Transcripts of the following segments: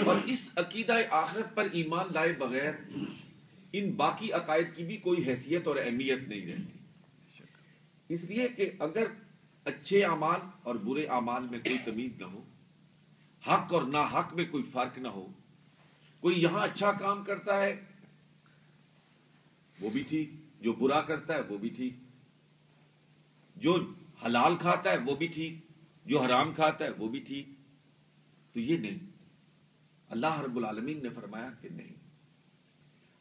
اور اس عقیدہ آخرت پر ایمان لائے بغیر ان باقی عقائد کی بھی کوئی حیثیت اور اہمیت نہیں رہتی، اس لیے کہ اگر اچھے اعمال اور برے اعمال میں کوئی تمیز نہ ہو، حق اور ناحق میں کوئی فرق نہ ہو، کوئی یہاں اچھا کام کرتا ہے وہ بھی ٹھیک، جو برا کرتا ہے وہ بھی ٹھیک، جو حلال کھاتا ہے وہ بھی ٹھیک، جو حرام کھاتا ہے وہ بھی ٹھیک، تو یہ نہیں، اللہ رب العالمین نے فرمایا کہ نہیں،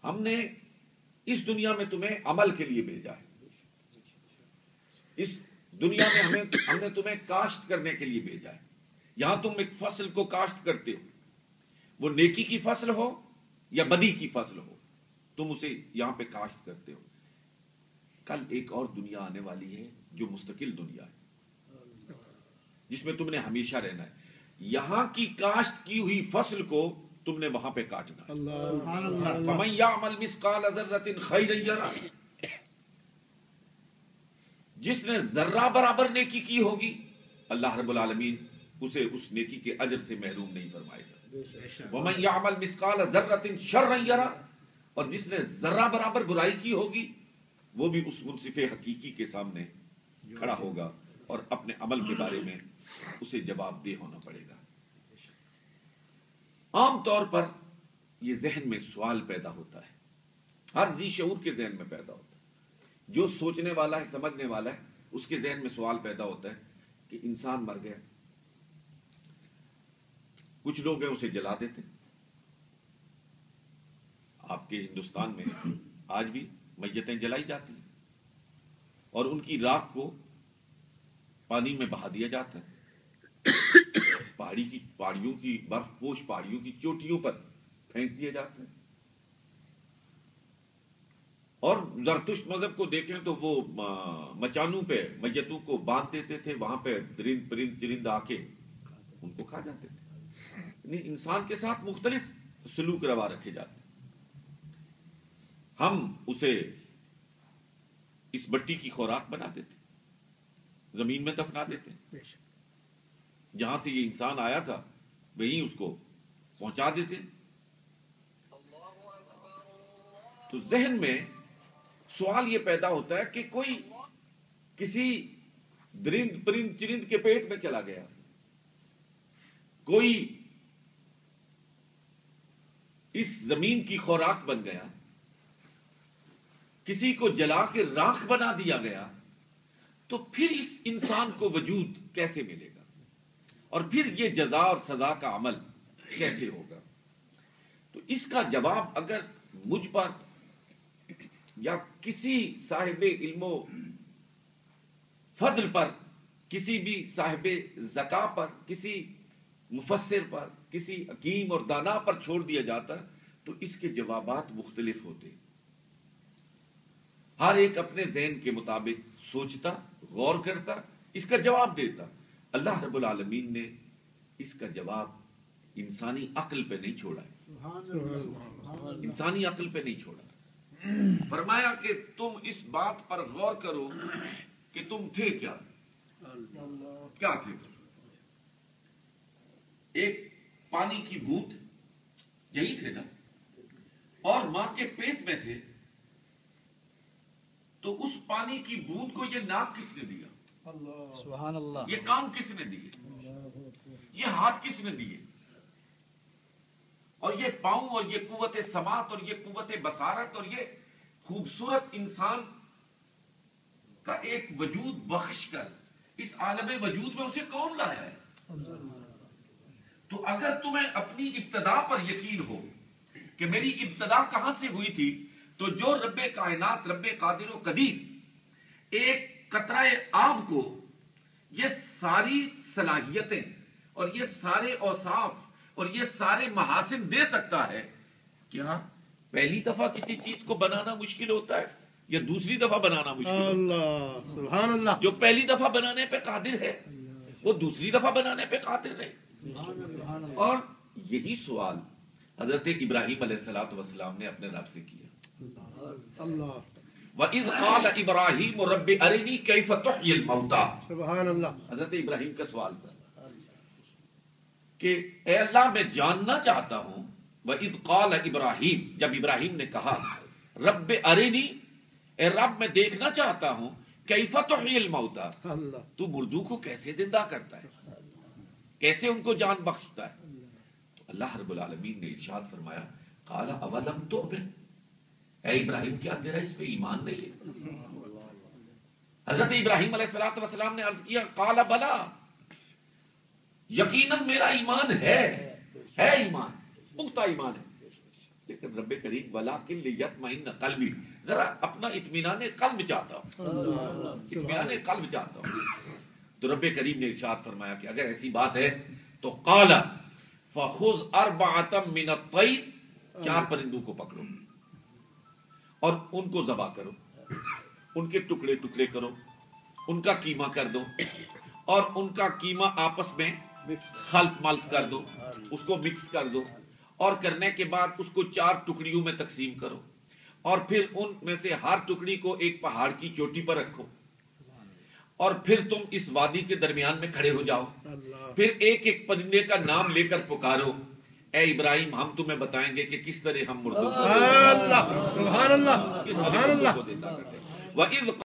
ہم نے اس دنیا میں تمہیں عمل کے لیے بھیجا ہے، اس دنیا میں ہم نے تمہیں کاشت کرنے کے لیے بھیجا ہے، یہاں تم ایک فصل کو کاشت کرتے ہو، وہ نیکی کی فصل ہو یا بدی کی فصل ہو، تم اسے یہاں پہ کاشت کرتے ہو۔ کل ایک اور دنیا آنے والی ہے جو مستقل دنیا ہے، جس میں تم نے ہمیشہ رہنا ہے، یہاں کی کاشت کی ہوئی فصل کو تم نے وہاں پہ کاٹنا ہے۔ فَمَن يَعْمَلْ مِثْقَالَ ذَرَّةٍ خَيْرًا يَرَهُ، جس نے ذرہ برابر نیکی کی ہوگی اللہ رب العالمین اسے اس نیکی کے اجر سے محروم نہیں فرمائے گا۔ وَمَن يَعْمَلْ مِثْقَالَ ذَرَّةٍ شَرًّا يَرَهُ، اور جس نے ذرہ برابر برائی کی ہوگی وہ بھی اس منصف حقیقی کے سامنے کھڑا ہوگا اور اپنے عمل کے بارے میں اسے جواب دہ ہونا پڑے گا۔ عام طور پر یہ ذہن میں سوال پیدا ہوتا ہے، ہر ذی شعور کے ذہن میں پیدا ہوتا ہے، جو سوچنے والا ہے سمجھنے والا ہے اس کے ذہن میں سوال پیدا ہوتا ہے کہ انسان مر گیا، کچھ لوگ ہیں اسے جلا دیتے، آپ کے ہندوستان میں آج بھی میتیں جلائی جاتی ہیں اور ان کی راکھ کو پانی میں بہا دیا جاتا ہے، پہاڑیوں کی برف پوش پہاڑیوں کی چوٹیوں پر پھینک دیا جاتا ہے۔ اور زرتشت مذہب کو دیکھیں تو وہ مچانوں پہ میتوں کو باندھ دیتے تھے، وہاں پہ درند پرند چرند آ کے ان کو کھا جاتے تھے، یعنی انسان کے ساتھ مختلف سلوک روا رکھے جاتے ہیں۔ ہم اسے اس مٹی کی خوراک بنا دیتے، زمین میں دفنا دیتے، جہاں سے یہ انسان آیا تھا وہیں اس کو پہنچا دیتے۔ تو ذہن میں سوال یہ پیدا ہوتا ہے کہ کوئی کسی درند پرند چرند کے پیٹ میں چلا گیا، کوئی اس زمین کی خوراک بن گیا، کسی کو جلا کے راکھ بنا دیا گیا، تو پھر اس انسان کو وجود کیسے ملے گا اور پھر یہ جزا اور سزا کا عمل کیسے ہوگا؟ تو اس کا جواب اگر مجھ پر یا کسی صاحب علم و فضل پر، کسی بھی صاحب ذکا پر، کسی مفسر پر، کسی حکیم اور دانا پر چھوڑ دیا جاتا تو اس کے جوابات مختلف ہوتے، ہر ایک اپنے ذہن کے مطابق سوچتا، غور کرتا، اس کا جواب دیتا۔ اللہ رب العالمین نے اس کا جواب انسانی عقل پہ نہیں چھوڑا ہے، انسانی عقل پہ نہیں چھوڑا، فرمایا کہ تم اس بات پر غور کرو کہ تم تھے کیا تھے؟ ایک پانی کی بوند، یہی تھے نا، اور ماں کے پیٹ میں تھے، تو اس پانی کی بوند کو یہ ناک کس نے دیا؟ سبحان اللہ۔ یہ کان کس نے دیے؟ یہ ہاتھ کس نے دیے؟ اور یہ پاؤں اور یہ قوت سماعت اور یہ قوت بصارت اور یہ خوبصورت انسان کا ایک وجود بخش کر اس عالم وجود میں اسے کون لایا ہے؟ تو اگر تمہیں اپنی ابتدا پر یقین ہو کہ میری ابتدا کہاں سے ہوئی تھی، تو جو رب کائنات، رب قادر و قدیر ایک قطرہ آب کو یہ ساری صلاحیتیں اور یہ سارے اوصاف اور یہ سارے محاسن دے سکتا ہے کہ ہاں پہلی دفعہ کسی چیز کو بنانا مشکل ہوتا ہے یا دوسری دفعہ بنانا مشکل ہوتا ہے؟ سبحان اللہ۔ جو پہلی دفعہ بنانے پہ قادر ہے وہ دوسری دفعہ بنانے پہ قادر نہیں۔ اور یہی سوال حضرت ابراہیم علیہ السلام نے اپنے رب سے کیا، وَإِذْ قَالَ إِبْرَاهِيمُ رَبِّ أَرِنِي كَيْفَ تُحْيِي الْمَوْتَى، سبحان اللہ۔ حضرت ابراہیم کا سوال تھا کہ اے اللہ میں جاننا چاہتا ہوں وَإِذْ قَالَ ابراہیم، جب ابراہیم نے کہا رب ارنی، اے رب میں دیکھنا چاہتا ہوں کیف تحیی الموتى، تو مردوں کو کیسے زندہ کرتا ہے، کیسے ان کو جان بخشتا ہے۔ تو اللہ رب العالمین نے ارشاد فرمایا قال اولم تؤمن، اے ابراہیم کیا تیرا اس پہ ایمان نہیں ہے؟ حضرت ابراہیم علیہ السلام نے عرض کیا قال بلا، یقیناً میرا ایمان ہے ایمان، پختہ ایمان ہے، لیکن رب کریم ولکن لیطمئن قلبی، ذرا اپنا اطمینان قلب چاہتا ہوں، اطمینان قلب چاہتا ہوں۔ تو رب کریم نے ارشاد فرمایا کہ اگر ایسی بات ہے تو قال فخذ اربعۃ من الطیر، 4 پرندوں کو پکڑو اور ان کو ذبح کرو، ان کے ٹکڑے ٹکڑے کرو، ان کا قیمہ کر دو اور ان کا قیمہ آپس میں خلط ملط کر دو، اس کو مکس کر دو، اور کرنے کے بعد اس کو 4 ٹکڑیوں میں تقسیم کرو، اور پھر ان میں سے ہر ٹکڑی کو ایک پہاڑ کی چوٹی پر رکھو، اور پھر تم اس وادی کے درمیان میں کھڑے ہو جاؤ، پھر ایک ایک پرندے کا نام لے کر پکارو، اے ابراہیم ہم تمہیں بتائیں گے کہ کس طرح ہم مردوں کو دیتا کرتے ہیں۔